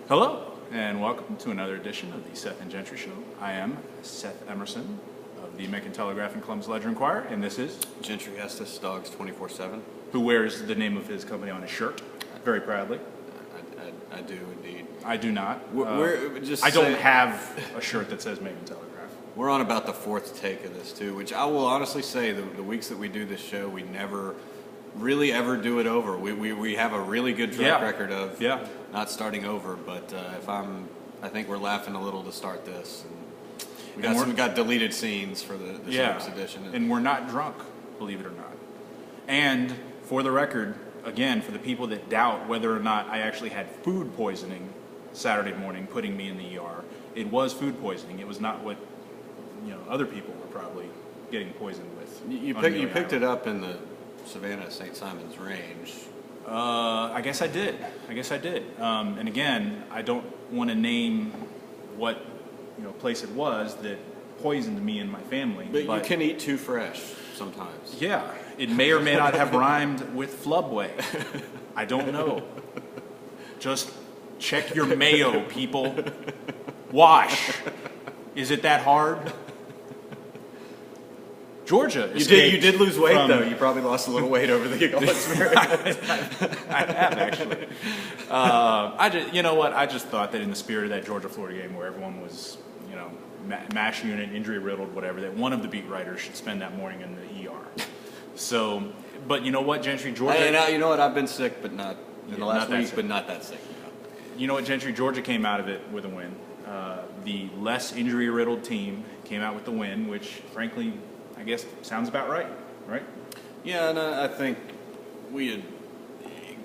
Hello, and welcome to another edition of the Seth and Gentry Show. I am Seth Emerson of the Macon Telegraph and Columbus Ledger-Enquirer, and this is Gentry Estes, Dogs 24/7. who wears the name of his company on his shirt very proudly. I do indeed. I do not. I don't have a shirt that says Macon Telegraph. We're on about the fourth take of this too, which I will honestly say the weeks that we do this show, we never really ever do it over. We have a really good track record of not starting over, but I think we're laughing a little to start this. And we got deleted scenes for the show's edition. And we're not drunk, believe it or not. And for the record, again, for the people that doubt whether or not I actually had food poisoning Saturday morning, putting me in the ER, it was food poisoning. It was not what other people were probably getting poisoned with. You picked it up in the Savannah St. Simon's range. I guess I did. And again, I don't want to name what place it was that poisoned me and my family. But you can eat too fresh sometimes. Yeah, it may or may not have rhymed with flubway. I don't know. Just check your mayo, people. Wash. Is it that hard? Georgia. You did lose weight though. You probably lost a little weight over the experience. I have actually. I just thought that in the spirit of that Georgia-Florida game where everyone was, MASH unit, injury riddled, whatever, that one of the beat writers should spend that morning in the ER. So, but you know what, Gentry, Georgia. You know what? I've been sick, but not in the last week, but not that sick. You know what, Gentry, Georgia came out of it with a win. The less injury riddled team came out with the win, which frankly, I guess sounds about right? Yeah, and I think we had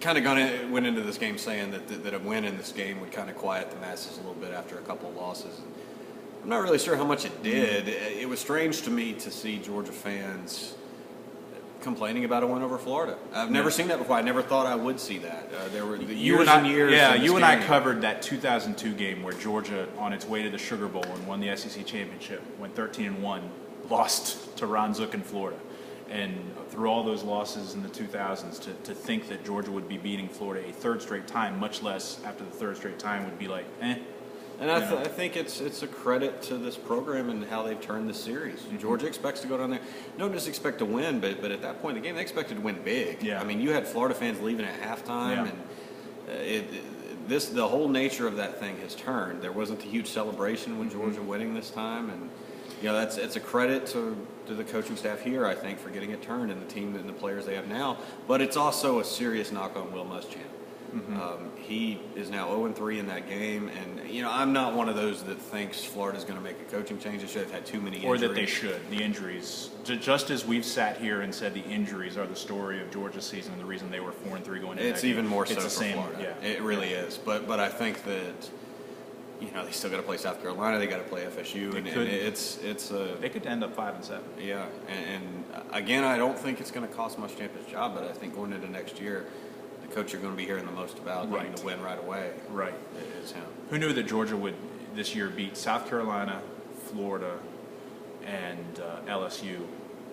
kind of went into this game saying that a win in this game would kind of quiet the masses a little bit after a couple of losses. I'm not really sure how much it did. It was strange to me to see Georgia fans complaining about a win over Florida. I've never seen that before. I never thought I would see that. There were years and years. Yeah, you and I covered that 2002 game where Georgia, on its way to the Sugar Bowl and won the SEC championship, went 13-1. Lost to Ron Zook in Florida. And through all those losses in the 2000s, to think that Georgia would be beating Florida a third straight time, much less after the third straight time, would be like, eh. And I think it's a credit to this program and how they've turned the series. Mm-hmm. Georgia expects to go down there. Don't just expect to win, but at that point in the game, they expected to win big. Yeah. I mean, you had Florida fans leaving at halftime, and the whole nature of that thing has turned. There wasn't a huge celebration when Georgia winning this time, and it's a credit to the coaching staff here, I think, for getting it turned and the team and the players they have now. But it's also a serious knock on Will Muschamp. Mm-hmm. He is now 0-3 in that game, and I'm not one of those that thinks Florida's going to make a coaching change. They should have had too many injuries. Or that they should. The injuries. Just as we've sat here and said the injuries are the story of Georgia's season and the reason they were 4-3 going into that game. It's even more so for Florida. Yeah. It really is. But I think that they still got to play South Carolina. They got to play FSU, they could end up 5-7. Yeah, and again, I don't think it's going to cost Muschamp his job, but I think going into next year, the coach you're going to be hearing the most about getting the win right away. Right, is him. Who knew that Georgia would this year beat South Carolina, Florida, and LSU,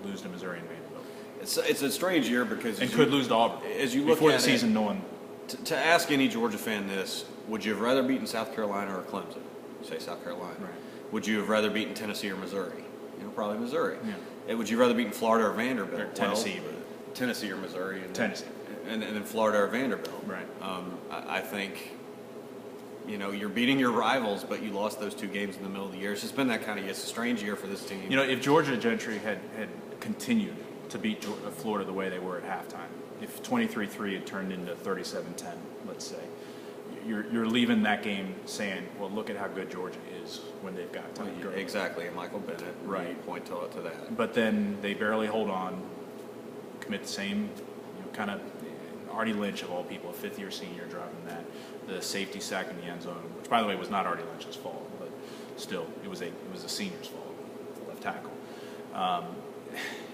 lose to Missouri and Vanderbilt? It's a strange year because could lose to Auburn as you look before at the season. No one. To ask any Georgia fan this, would you have rather beaten South Carolina or Clemson? Say South Carolina. Right. Would you have rather beaten Tennessee or Missouri? Probably Missouri. Yeah. Would you rather beaten Florida or Vanderbilt? Or Tennessee. Tennessee or Missouri. Tennessee. And then Florida or Vanderbilt. Right. I think, you're beating your rivals, but you lost those two games in the middle of the year. It's just been that kind of it's a strange year for this team. If Georgia Gentry had continued to beat Florida the way they were at halftime, if 23-3 had turned into 37-10, let's say, you're leaving that game saying, well, look at how good Georgia is when they've got Todd Gurley. Exactly, and Michael Bennett. Right. Point to that. But then they barely hold on, commit the same, kind of Artie Lynch of all people, a fifth-year senior driving that, the safety sack in the end zone, which by the way was not Artie Lynch's fault, but still it was a senior's fault, the left tackle.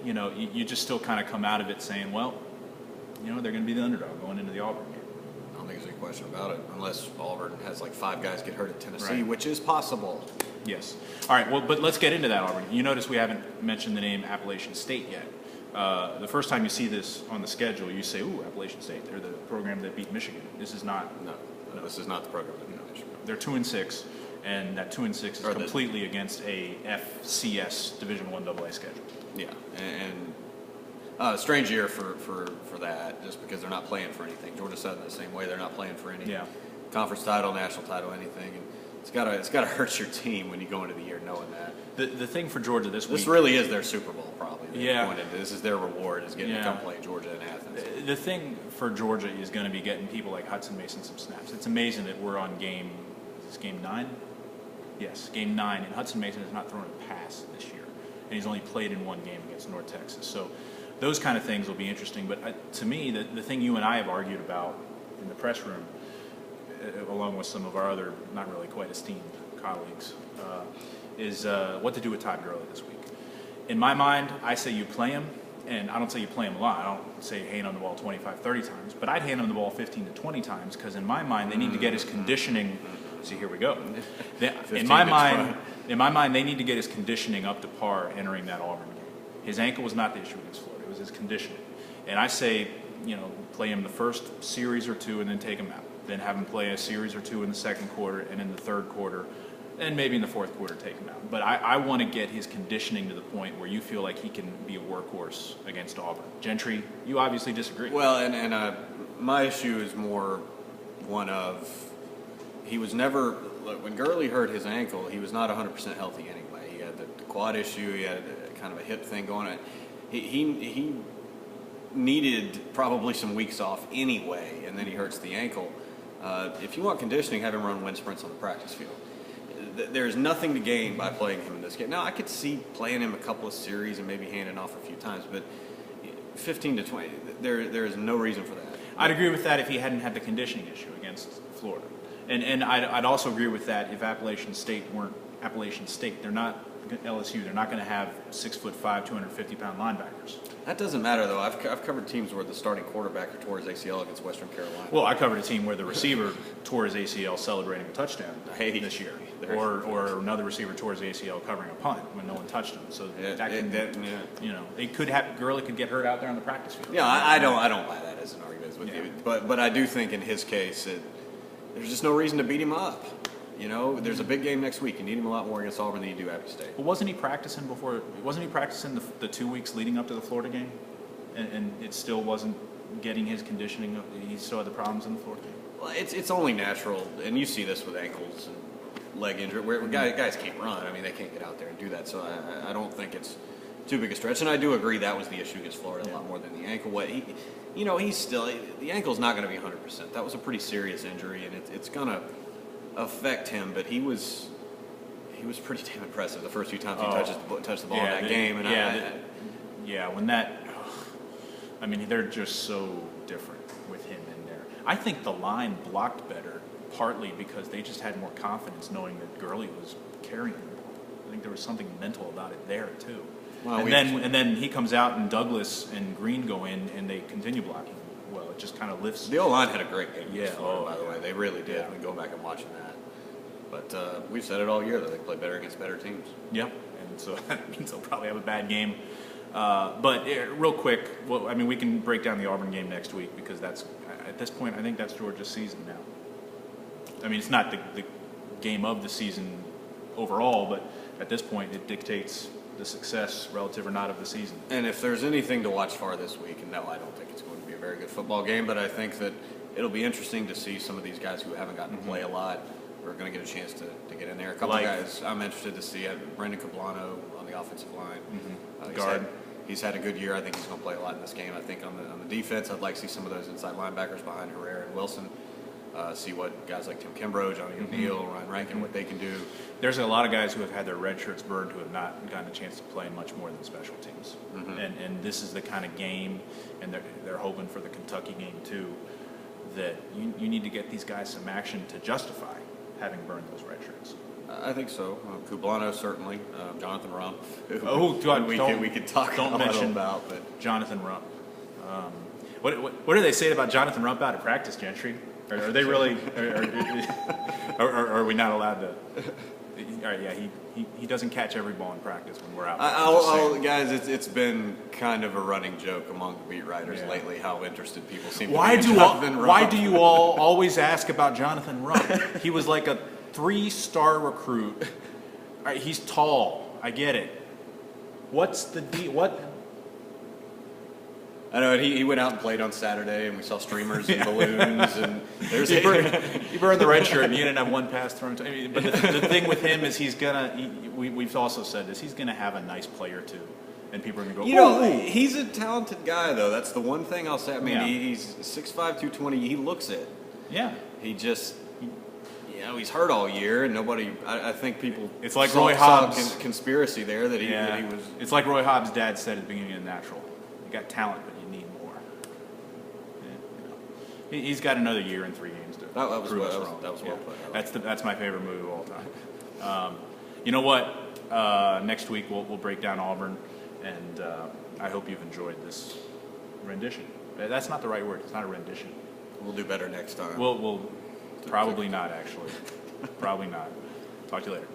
You just still kind of come out of it saying, well, they're going to be the underdog going into the Auburn game. I don't think there's any question about it, unless Auburn has like 5 guys get hurt at Tennessee, right. Which is possible. Yes. All right, well, but let's get into that, Auburn. You notice we haven't mentioned the name Appalachian State yet. The first time you see this on the schedule, you say, ooh, Appalachian State, they're the program that beat Michigan. This is not. No, this is not the program that beat Michigan. they're 2-6, and that 2-6 is completely against a FCS Division I AA schedule. Yeah, and strange year for that, just because they're not playing for anything. Georgia Southern the same way; they're not playing for any conference title, national title, anything. And it's gotta hurt your team when you go into the year knowing that. The thing for Georgia this week, really is their Super Bowl, probably. Yeah, this is their reward, is getting to come play Georgia in Athens. The thing for Georgia is going to be getting people like Hudson Mason some snaps. It's amazing that we're on game 9? Yes, game 9, and Hudson Mason has not thrown a pass this year, and he's only played in one game against North Texas. So those kind of things will be interesting. But to me, the thing you and I have argued about in the press room, along with some of our other not really quite esteemed colleagues, is what to do with Todd Gurley this week. In my mind, I say you play him, and I don't say you play him a lot. I don't say hand him the ball 25, 30 times, but I'd hand him the ball 15 to 20 times, because in my mind, they need to get his conditioning. See, here we go. In my mind, they need to get his conditioning up to par entering that Auburn game. His ankle was not the issue against Florida; it was his conditioning. And I say, play him the first series or two, and then take him out. Then have him play a series or two in the second quarter, and in the third quarter, and maybe in the fourth quarter, take him out. But I want to get his conditioning to the point where you feel like he can be a workhorse against Auburn. Gentry, you obviously disagree. Well, and my issue is more one of, he was never, when Gurley hurt his ankle, he was not 100% healthy anyway. He had the quad issue, he had kind of a hip thing going on. He needed probably some weeks off anyway, and then he hurts the ankle. If you want conditioning, have him run wind sprints on the practice field. There's nothing to gain by playing him in this game. Now, I could see playing him a couple of series and maybe handing off a few times, but 15 to 20, there is no reason for that. I'd agree with that if he hadn't had the conditioning issue against Florida. And I'd also agree with that if Appalachian State weren't Appalachian State. They're not LSU. They're not going to have 6'5", 250-pound linebackers. That doesn't matter, though. I've covered teams where the starting quarterback tore his ACL against Western Carolina. Well, I covered a team where the receiver tore his ACL celebrating a touchdown this year, or another receiver tore his ACL covering a punt when no one touched him. So Gurley could get hurt out there on the practice field. Yeah, I don't buy that as an argument with you, but I do think in his case there's just no reason to beat him up. There's a big game next week. You need him a lot more against Auburn than you do App State. Well, wasn't he practicing before? Wasn't he practicing the 2 weeks leading up to the Florida game, and it still wasn't getting his conditioning up? He still had the problems in the Florida game. Well, it's only natural, and you see this with ankles and leg injury, where guys can't run. I mean, they can't get out there and do that. So I don't think it's too big a stretch. And I do agree that was the issue against Florida a lot more than the ankle. He's still, the ankle's not going to be 100%. That was a pretty serious injury, and it's going to affect him, but he was pretty damn impressive the first few times he touched the ball in that game. And they're just so different with him in there. I think the line blocked better, partly because they just had more confidence knowing that Gurley was carrying the ball. I think there was something mental about it there too. Well, and then he comes out and Douglas and Green go in and they continue blocking. Well, it just kind of lifts. The O-line had a great game. By the way, they really did. Yeah. We go back and watching that. But we've said it all year that they play better against better teams. Yep, and so that means they'll probably have a bad game. Real quick, we can break down the Auburn game next week because that's, at this point, I think that's Georgia's season now. I mean, it's not the game of the season overall, but at this point, it dictates the success, relative or not, of the season. And if there's anything to watch for this week, and no, I don't think it's going to be a very good football game, but I think that it'll be interesting to see some of these guys who haven't gotten to play a lot. We're going to get a chance to get in there. A couple of guys I'm interested to see. Brendan Cablano on the offensive line. Guard. He's had a good year. I think he's going to play a lot in this game. I think on the defense, I'd like to see some of those inside linebackers behind Herrera and Wilson. See what guys like Tim Kimbrough, Johnny O'Neill, Ryan Rankin, what they can do. There's a lot of guys who have had their red shirts burned who have not gotten a chance to play much more than special teams. And this is the kind of game, and they're hoping for the Kentucky game too, that you need to get these guys some action to justify having burned those red shirts. I think so. Kublano certainly. Jonathan Rump. We could talk don't mention about, but Jonathan Rump. What do they say about Jonathan Rump out of practice, Gentry? Are they really? Are we not allowed to? All right, yeah, he doesn't catch every ball in practice when we're out. Guys, it's been kind of a running joke among the beat writers lately how interested people seem to be in Why do you all always ask about Jonathan Rump? He was like 3-star recruit. All right, he's tall. I get it. What's the deal? What? I know he went out and played on Saturday, and we saw streamers and balloons, and there's he burned the red shirt, and he didn't have one pass thrown. I mean, but the thing with him is we've also said this. He's gonna have a nice play or two, and people are gonna go. He's a talented guy, though. That's the one thing I'll say. I mean, he's 6'5", 220. He looks it. Yeah. He just. He's hurt all year, and nobody. I think people. It's like Roy Hobbs' conspiracy there that he was. It's like Roy Hobbs' dad said at the beginning of Natural. You got talent, but you need more. He's got another year and 3 games to prove us wrong. That was well played. That's my favorite move of all time. You know what? Next week we'll break down Auburn, and I hope you've enjoyed this rendition. That's not the right word. It's not a rendition. We'll do better next time. We'll probably not, actually. Probably not. Talk to you later.